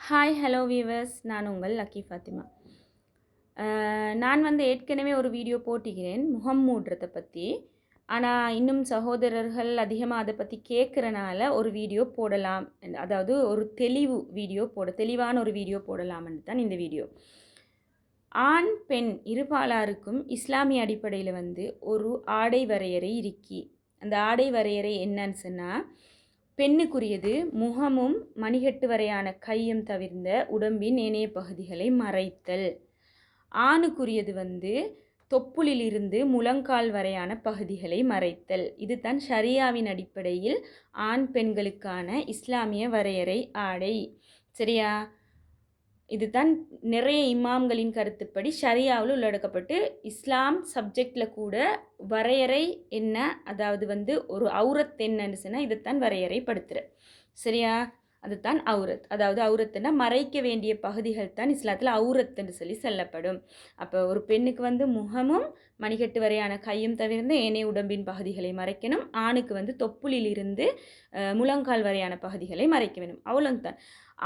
Hi hello viewers, நான் உங்கள் lucky Fathima. நான் ஏற்கனவே ஒரு வீடியோ போட்டிக்கிறேன் முகம் மூடுறதை பற்றி. ஆனால் இன்னும் சகோதரர்கள் அதிகமாக அதை பற்றி கேட்குறனால ஒரு வீடியோ போடலாம், அதாவது ஒரு தெளிவான ஒரு வீடியோ போடலாம்னு தான் இந்த வீடியோ. ஆண் பெண் இருபாலாருக்கும் இஸ்லாமிய அடிப்படையில் ஒரு ஆடை வரையறை இருக்கி. அந்த ஆடை வரையறை என்னன்னு சொன்னால், பெண்ணுக்குரியது முகமும் மணிகட்டு வரையான கையும் தவிர்ந்த உடம்பின் ஏனைய பகுதிகளை மறைத்தல். ஆணுக்குரியது தொப்புளிலிருந்து முழங்கால் வரையான பகுதிகளை மறைத்தல். இது தான் ஷரியாவின் அடிப்படையில் ஆண் பெண்களுக்கான இஸ்லாமிய வரையறை ஆடை. சரியா? இதுதான் நிறைய இமாம்களின் கருத்துப்படி ஷரியாவில் உள்ளடக்கப்பட்டு இஸ்லாம் சப்ஜெக்டில் கூட வரையறை என்ன, அதாவது ஒரு அவுரத் என்னன்னு சொன்னால் இதைத்தான் வரையறைப்படுத்துகிற. சரியா? அதுதான் அவுரத். அதாவது அவுரத்துன்னா மறைக்க வேண்டிய பகுதிகள் தான் இஸ்லாத்தில் அவுரத்துன்னு சொல்லப்படும். அப்போ ஒரு பெண்ணுக்கு முகமும் மணிகட்டு வரையான கையும் தவிர்த்து ஏனைய உடம்பின் பகுதிகளை மறைக்கணும். ஆணுக்கு தொப்புளிலிருந்து முழங்கால் வரையான பகுதிகளை மறைக்க வேணும். அவ்வளோதான்.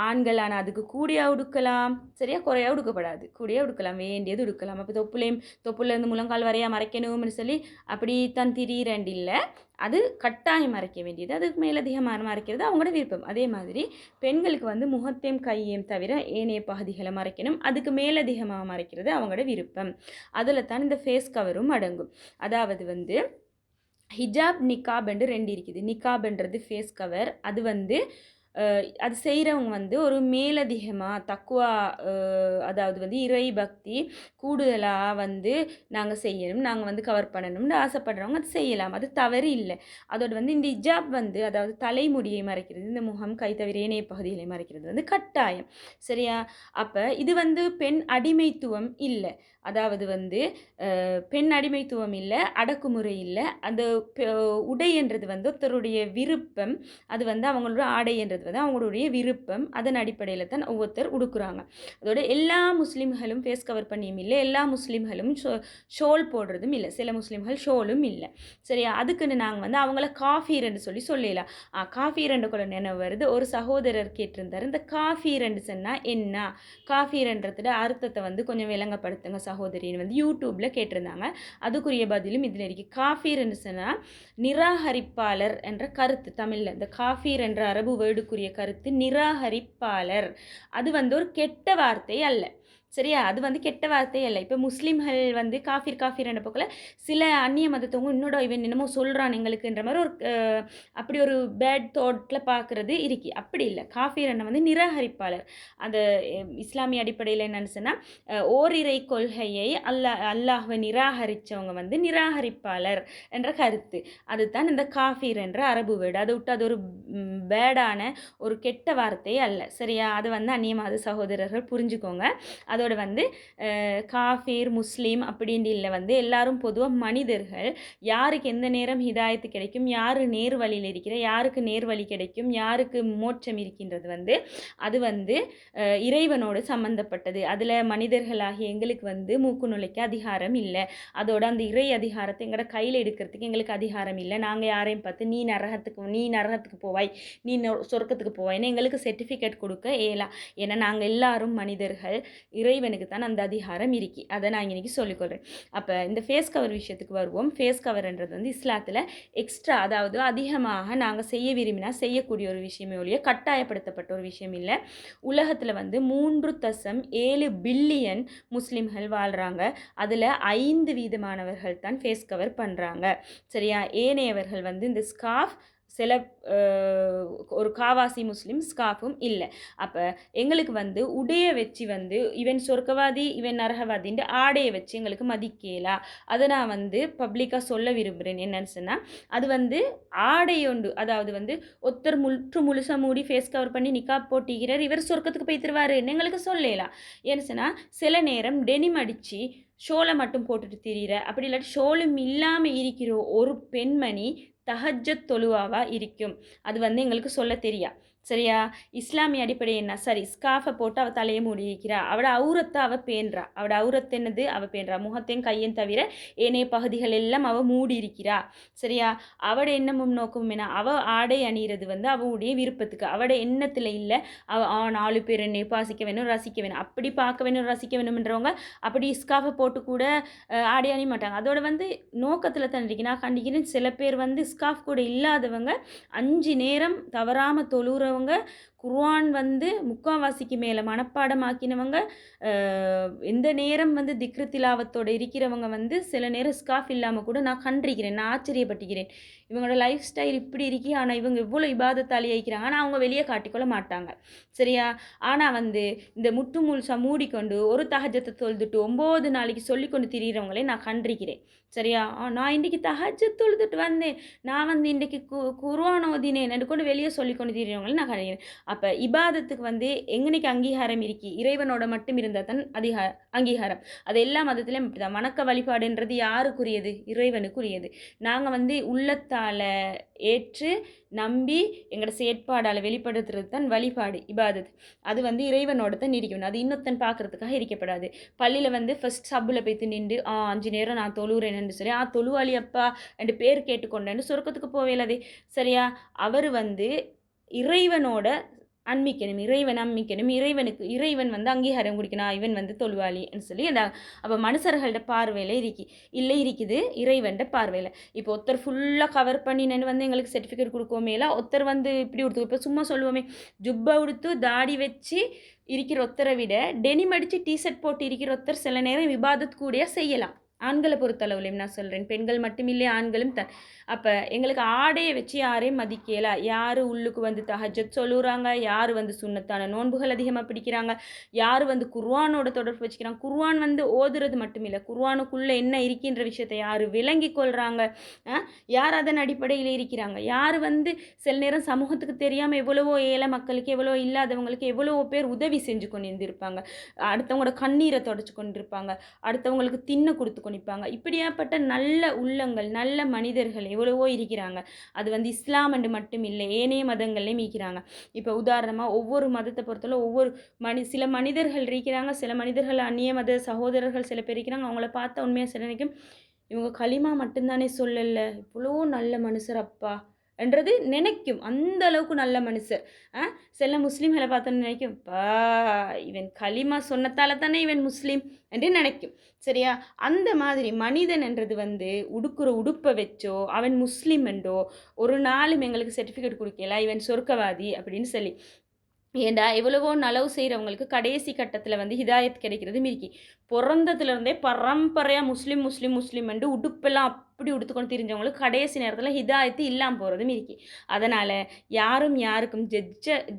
ஆண்கள் ஆனால் அதுக்கு கூடியா உடுக்கலாம், சரியா? குறையா உடுக்கப்படாது, கூடியா உடுக்கலாம், வேண்டியது உடுக்கலாம். அப்போ தொப்புலேருந்து முழங்கால் வரையா மறைக்கணும்னு சொல்லி அப்படி தான் திடீரெண்டு இல்லை, அது கட்டாயம் மறைக்க வேண்டியது. அதுக்கு மேலதிகமாக மறைக்கிறது அவங்களோட விருப்பம். அதே மாதிரி பெண்களுக்கு முகத்தையும் கையையும் தவிர ஏனைய பகுதிகளை மறைக்கணும். அதுக்கு மேலதிகமாக மறைக்கிறது அவங்களோட விருப்பம். அதில் தான் இந்த ஃபேஸ் கவரும் அடங்கும். அதாவது ஹிஜாப் நிக்காப் என்று ரெண்டு இருக்குது. நிக்காப்ன்றது ஃபேஸ் கவர். அது செய்கிறவங்க ஒரு மேலதிகமாக தக்குவா, அதாவது இறை பக்தி கூடுதலாக நாங்கள் செய்யணும், நாங்கள் கவர் பண்ணணும்னு ஆசைப்படுறவங்க அது செய்யலாம். அது தவறு இல்லை. அதோடு இந்த ஹிஜாப் அதாவது தலைமுடியை மறைக்கிறது, இந்த முகம் கை தவிர ஏனைய பகுதிகளை மறைக்கிறது கட்டாயம். சரியா? அப்போ இது பெண் அடிமைத்துவம் இல்லை. அதாவது பெண் அடிமைத்துவம் இல்லை, அடக்குமுறை இல்லை. அந்த உடை என்றது ஒருத்தருடைய விருப்பம். அது அவங்களோட ஆடை என்றது அவங்களுடைய விருப்பம். அதன் அடிப்படையில் தான் ஒவ்வொருத்தர் உடுக்குறாங்க. அதோட எல்லா முஸ்லீம்களும் ஃபேஸ் கவர் பண்ணியும் இல்லை, எல்லா முஸ்லீம்களும் ஷோல் போடுறதும் இல்லை, சில முஸ்லீம்கள் ஷோலும் இல்லை. சரியா? அதுக்குன்னு நாங்கள் அவங்கள காஃபீர்ன்னு சொல்லலாம். காஃபீர்ன்ற கூட நினைவு வருது. ஒரு சகோதரர் கேட்டிருந்தார், இந்த காஃபீர்ன்னு சொன்னால் என்ன, காஃபீர்ன்றதோட அர்த்தத்தை கொஞ்சம் விளங்கப்படுத்துங்க சகோதரின்னு யூடியூப்பில் கேட்டிருந்தாங்க. அதுக்குரிய பதிலும் இதில் இருக்குது. காஃபீர்ன்னு சொன்னால் நிராகரிப்பாளர் என்ற கருத்து. தமிழில் இந்த காஃபீர் என்ற அரபு வேர்டுக்குரிய கருத்து நிராகரிப்பாளர். அது ஒரு கெட்ட வார்த்தை அல்ல. சரியா? அது கெட்ட வார்த்தை அல்ல. இப்போ முஸ்லீம்கள் காஃபீர் என்ற போக்கில் சில அந்நிய மதத்தவங்க இன்னொட இவன் என்னமோ சொல்கிறான் எங்களுக்குன்ற மாதிரி அப்படி ஒரு பேட் தாட்டில் பார்க்குறது இருக்கி. அப்படி இல்லை. காஃபீர் என்ன நிராகரிப்பாளர். அந்த இஸ்லாமிய அடிப்படையில் என்னன்னு சொன்னால் ஓரிரை கொள்கையை அல்லாஹ்வை நிராகரித்தவங்க நிராகரிப்பாளர் என்ற கருத்து. அதுதான் இந்த காஃபீர் என்ற அரபு வேர்டு. அதை விட்டு அது ஒரு பேடான ஒரு கெட்ட வார்த்தை அல்ல. சரியா? அது அந்நிய மத சகோதரர்கள் புரிஞ்சுக்கோங்க. அதோட காஃபீர் முஸ்லீம் அப்படின்னு இல்லை. எல்லாரும் பொதுவாக மனிதர்கள். யாருக்கு எந்த நேரம் ஹிதாயத்து கிடைக்கும், யார் நேர் வழியில் இருக்கிற, யாருக்கு நேர் வழி கிடைக்கும், யாருக்கு மோட்சம் இருக்கின்றது அது இறைவனோடு சம்பந்தப்பட்டது. அதில் மனிதர்களாகிய எங்களுக்கு மூக்கு நுழைக்க அதிகாரம் இல்லை. அதோட அந்த இறை அதிகாரத்தை எங்களோட கையில் எடுக்கிறதுக்கு எங்களுக்கு அதிகாரம் இல்லை. நாங்கள் யாரையும் பார்த்து நீ நரகத்துக்கு போவாய், நீ சொர்க்கத்துக்கு போவாய்ன்னு எங்களுக்கு சர்டிஃபிகேட் கொடுக்க இயலா. ஏன்னா நாங்கள் எல்லாரும் மனிதர்கள். இறைவனுக்கு தான் அந்த அதிகாரம் இருக்கி. அதை நான் இன்றைக்கி சொல்லிக்கொள்கிறேன். அப்போ இந்த ஃபேஸ் கவர் விஷயத்துக்கு வருவோம். ஃபேஸ் கவர்ன்றது இஸ்லாத்தில் எக்ஸ்ட்ரா, அதாவது அதிகமாக நாங்கள் செய்ய விரும்பினா செய்யக்கூடிய ஒரு விஷயமே ஒழிய கட்டாயப்படுத்தப்பட்ட ஒரு விஷயம் இல்லை. உலகத்தில் 3.7 பில்லியன் முஸ்லீம்கள் வாழ்கிறாங்க. அதில் 5% தான் ஃபேஸ் கவர் பண்ணுறாங்க. சரியா? ஏனையவர்கள் இந்த ஸ்கார்ஃப், சில ஒரு காவாசி முஸ்லீம் ஸ்காஃபும் இல்லை. அப்போ எங்களுக்கு உடைய வச்சு இவன் சொர்க்கவாதி இவன் நரகவாதின்ற ஆடையை வச்சு எங்களுக்கு மதிக்கலா. அதை நான் பப்ளிக்காக சொல்ல விரும்புகிறேன். என்னன்னு சொன்னால் அது ஆடையொண்டு, அதாவது ஒருத்தர் முழுசாக மூடி ஃபேஸ் கவர் பண்ணி நிக்காப் போட்டிக்கிறார், இவர் சொர்க்கத்துக்கு போய் தருவாருன்னு எங்களுக்கு சொல்லலாம். ஏன்னு சொன்னால் சில நேரம் டெனிம் அடித்து ஷோலை மட்டும் போட்டுட்டு திரிகிற, அப்படி இல்லாட்டி ஷோலும் இல்லாமல் இருக்கிற ஒரு பெண்மணி தஹஜ்ஜத் தொழுவாவா இருக்கும். அது எங்களுக்கு சொல்ல தெரியா. சரியா? இஸ்லாமிய அடிப்படை என்ன? சரி ஸ்கார்ஃபை போட்டு அவள் தலையை மூடி இருக்கிறா. அவட அவுரத்தை அவள் பேணுறா. அவட அவுரத்து என்னது? அவள் பேணுறா. முகத்தையும் கையும் தவிர ஏனைய பகுதிகள் எல்லாம் அவள் மூடி இருக்கிறா. சரியா? அவட எண்ணமும் நோக்கமும் என்ன? அவள் ஆடை அணிகிறது வந்து அவளுடைய விருப்பத்துக்கு. அவட எண்ணத்தில் இல்லை அவள் 4 பேர் என்னை பாசிக்க வேணும், ரசிக்க வேணும். அப்படி பார்க்க வேணும், ரசிக்க வேணும்ன்றவங்க அப்படி ஸ்கார்ஃபை போட்டு கூட ஆடை அணிய மாட்டாங்க. அதோட வந்து நோக்கத்தில் தான் இருக்கு. நான் கண்டிக்கிறேன் சில பேர் வந்து ஸ்கார்ஃப் கூட இல்லாதவங்க 5 நேரம் தவறாமல் தொழுகிறவங்க, குர்ஆன் வந்து முக்காவாசிக்கு மேலே மனப்பாடமாக்கினவங்க, எந்த நேரம் வந்து திக்ரு திலாவத்தோடு இருக்கிறவங்க வந்து சில நேரம் ஸ்கார்ஃப் இல்லாமல் கூட நான் கண்டிருக்கிறேன். நான் ஆச்சரியப்பட்டுக்கிறேன். இவங்களோட லைஃப் ஸ்டைல் இப்படி இருக்கி, ஆனால் இவங்க எவ்வளோ இபாதத்தாலி ஆகிக்கிறாங்க. ஆனால் அவங்க வெளியே காட்டிக்கொள்ள மாட்டாங்க. சரியா? ஆனால் வந்து இந்த முட்டு முழுசாக மூடிக்கொண்டு ஒரு தஹஜத்தை தொழுதுட்டு 9 நாளைக்கு சொல்லிக்கொண்டு திரிகிறவங்களே நான் கண்டிருக்கிறேன். சரியா? நான் இன்றைக்கி தஹஜத் தொழுதுட்டு வந்தேன், நான் வந்து இன்றைக்கி குர்ஆன் ஓதினேன் என்று கொண்டு வெளியே சொல்லிக்கொண்டு திரிகிறவங்களே நான் கண்டிக்கிறேன். அப்போ இபாதத்துக்கு வந்து எங்கனைக்கு அங்கீகாரம் இருக்கி? இறைவனோட மட்டும் இருந்தால் தான் அங்கீகாரம். அது எல்லா மதத்திலையும் இப்படி தான். வணக்க வழிபாடுன்றது யாருக்குரியது? இறைவனுக்குரியது. நாங்கள் வந்து உள்ளத்தால் ஏற்று நம்பி எங்களோட செயற்பாடால் வெளிப்படுத்துறது தான் வழிபாடு, இபாதத். அது வந்து இறைவனோட தான் இருக்கணும். அது இன்னொருத்தன் பார்க்குறதுக்காக இருக்கப்படாது. பள்ளியில் வந்து ஃபஸ்ட் சப்பில் போய்த்து நின்று 5 நேரம் நான் தொழுகிறேன்னு சொல்லி தொழுவாளி அப்பா ரெண்டு பேர் கேட்டுக்கொண்டேன்னு சொர்க்கத்துக்கு போவேலதே. சரியா? அவர் வந்து இறைவனோட அன்மிக்கணும், இறைவன் அம்மிக்கணும், இறைவன் வந்து அங்கீகாரம் கொடுக்கணும். இவன் வந்து தொழுவாளின்னு சொல்லி அந்த அப்போ மனுஷர்களோட பார்வையில் இருக்குது இறைவன்ட பார்வையில். இப்போ ஒருத்தர் ஃபுல்லாக கவர் பண்ணினு வந்து எங்களுக்கு சர்டிஃபிகேட் கொடுக்கோமேல, ஒருத்தர் வந்து இப்படி கொடுத்து இப்போ சும்மா சொல்லுவோமே ஜுப்பை உடுத்து தாடி வச்சு இருக்கிற ஒருத்தரை விட டெனிம் அடித்து டிஷர்ட் போட்டு இருக்கிற ஒருத்தர் சில நேரம் விவாதத்து கூட செய்யலாம். ஆண்களை பொறுத்தளவுலையும் நான் சொல்கிறேன், பெண்கள் மட்டும் இல்லை ஆண்களும் தான். அப்போ எங்களுக்கு ஆடையை வச்சு யாரையும் மதிக்கல. யார் உள்ளுக்கு வந்து தஹஜத் சொல்லுறாங்க, யார் வந்து சுன்னத்தான நோன்புகள் அதிகமாக பிடிக்கிறாங்க, யார் வந்து குர்ஆனோட தொடர்பு வச்சுக்கிறாங்க. குர்ஆன் வந்து ஓதுறது மட்டும் இல்லை, குர்ஆனுக்குள்ளே என்ன இருக்கின்ற விஷயத்தை யார் விளங்கி கொள்கிறாங்க, யார் அதன் அடிப்படையில் இருக்கிறாங்க, யார் வந்து சில நேரம் சமூகத்துக்கு தெரியாமல் எவ்வளவோ ஏழை மக்களுக்கு, எவ்வளோ இல்லாதவங்களுக்கு எவ்வளவோ பேர் உதவி செஞ்சு கொண்டு இருந்திருப்பாங்க. அடுத்தவங்களோட கண்ணீரை தொடச்சு கொண்டு இருப்பாங்க, அடுத்தவங்களுக்கு தின்னு கொடுத்து கொண்டிருப்பாங்க. இப்படியாப்பட்ட நல்ல உள்ளங்கள், நல்ல மனிதர்கள் எவ்வளவோ இருக்கிறாங்க. அது வந்து இஸ்லாம் என்று மட்டும் இல்லை, ஏனைய மதங்கள்லையும் இருக்கிறாங்க. இப்போ உதாரணமாக ஒவ்வொரு மதத்தை பொறுத்தவரை ஒவ்வொரு சில மனிதர்கள் இருக்கிறாங்க, சில மனிதர்கள் அந்நிய மத சகோதரர்கள் சில பேர் இருக்கிறாங்க. அவங்கள பார்த்தா உண்மையாக சில நினைக்கும், இவங்க களிமா மட்டும்தானே சொல்லலை, இவ்வளோ நல்ல மனுஷர் அப்பா என்றது நினைக்கும். அந்த அளவுக்கு நல்ல மனுஷர். சில முஸ்லீம்களை பார்த்தோன்னு நினைக்கும், பா இவன் களிமா சொன்னதால தானே இவன் முஸ்லீம் என்று நினைக்கும். சரியா? அந்த மாதிரி மனிதன் என்றது வந்து உடுக்குற உடுப்பை வச்சோ அவன் முஸ்லீம் என்றோ ஒரு நாளும் எங்களுக்கு சர்டிஃபிகேட் கொடுக்கல இவன் சொர்க்கவாதி அப்படின்னு சொல்லி. ஏண்டா எவ்வளவோ நலவு செய்கிறவங்களுக்கு கடைசி கட்டத்தில் வந்து ஹிதாயத் கிடைக்கிறது மிருக்கி. பிறந்ததுலேருந்தே பரம்பரையாக முஸ்லீம் என்று உடுப்பெல்லாம் அப்படி உடுத்துக்கொண்டு தெரிஞ்சவங்களுக்கு கடைசி நேரத்தில் ஹிதாயத்து இல்லாமல் போகிறது மிருக்கி. அதனால் யாருக்கும்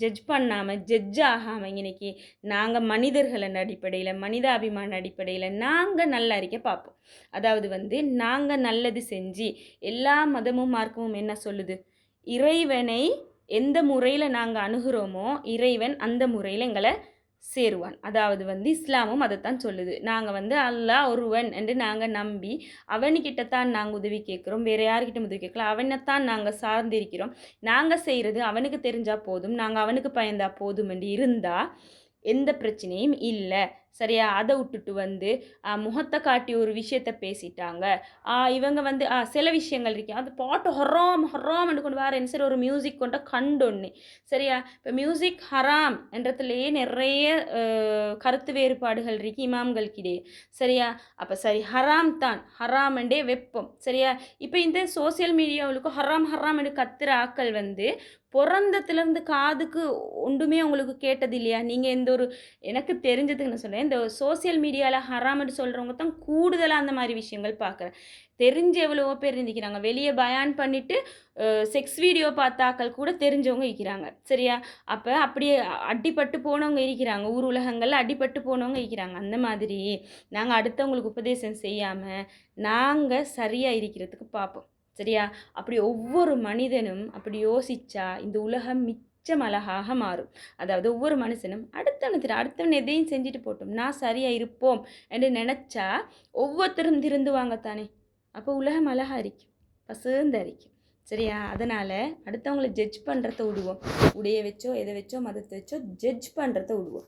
ஜட்ஜ் பண்ணாமல் ஜட்ஜ் ஆகாமல் இன்னைக்கு நாங்கள் மனிதர்களின் அடிப்படையில், மனிதாபிமான அடிப்படையில் நாங்கள் நல்ல அறிக்கை பார்ப்போம். அதாவது வந்து நாங்கள் நல்லது செஞ்சு எல்லா மதமும் மார்க்கமும் என்ன சொல்லுது? இறைவனை எந்த முறையில் நாங்கள் அணுகிறோமோ இறைவன் அந்த முறையில் எங்களை சேருவான். அதாவது வந்து இஸ்லாமும் அதைத்தான் சொல்லுது. நாங்கள் வந்து அல்லாஹ் ஒருவன் என்று நாங்கள் நம்பி அவனுக்கிட்டத்தான் நாங்கள் உதவி கேட்குறோம், வேறு யார்கிட்ட உதவி கேட்கலாம், அவனைத்தான் நாங்கள் சார்ந்திருக்கிறோம். நாங்கள் செய்கிறது அவனுக்கு தெரிஞ்சால் போதும், நாங்கள் அவனுக்கு பயந்தா போதும் என்று இருந்தால் எந்த பிரச்சனையும் இல்லை. சரியா? அதை விட்டுட்டு வந்து முகத்தை காட்டி ஒரு விஷயத்த பேசிட்டாங்க. இவங்க வந்து சில விஷயங்கள் இருக்கு, அந்த பாட்டு ஹராம்னு கொண்டு வரேன். சரி, ஒரு மியூசிக் கொண்ட கண்டொன்னு. சரியா? இப்போ மியூசிக் ஹராம் என்றதுலேயே நிறைய கருத்து வேறுபாடுகள் இருக்கு இமாம்களுக்கிடையே. சரியா? அப்போ சரி ஹராம் தான், ஹராம்ண்டே வெப்பம். சரியா? இப்போ இந்த சோசியல் மீடியாவுக்கு ஹராம் என்று கத்துற ஆக்கள் வந்து பிறந்தத்துலேருந்து காதுக்கு ஒன்றுமே உங்களுக்கு கேட்டது இல்லையா? நீங்கள் எந்த ஒரு எனக்கு தெரிஞ்சதுக்கு நான் சொல்கிறேன், இந்த சோசியல் மீடியாவில் ஹராம்னு சொல்கிறவங்க தான் கூடுதலாக அந்த மாதிரி விஷயங்கள் பார்க்குறேன். தெரிஞ்சு எவ்வளவோ பேர் இருந்திக்கிறாங்க. வெளியே பயான் பண்ணிவிட்டு செக்ஸ் வீடியோ பார்த்தாக்கள் கூட தெரிஞ்சவங்க இருக்கிறாங்க. சரியா? அப்போ அப்படியே அடிப்பட்டு போனவங்க இருக்கிறாங்க, ஊர் உலகங்களில் அடிப்பட்டு போனவங்க இருக்கிறாங்க. அந்த மாதிரி நாங்கள் அடுத்தவங்களுக்கு உபதேசம் செய்யாமல் நாங்கள் சரியாக இருக்கிறதுக்கு பார்ப்போம். சரியா? அப்படி ஒவ்வொரு மனிதனும் அப்படி யோசித்தா இந்த உலகம் மிச்சம் அழகாக மாறும். அதாவது ஒவ்வொரு மனுஷனும் அடுத்தவன் எதையும் செஞ்சுட்டு போட்டோம், நான் சரியாக இருப்போம் என்று நினச்சா ஒவ்வொருத்தரும் திருந்துவாங்கத்தானே. அப்போ உலகம் அழகாக இருக்கும், பசுந்தரிக்கும். சரியா? அதனால் அடுத்தவங்களை ஜட்ஜ் பண்ணுறத விடுவோம். உடைய வச்சோ எதை வச்சோ மதத்தை வச்சோ ஜட்ஜ் பண்ணுறத விடுவோம்.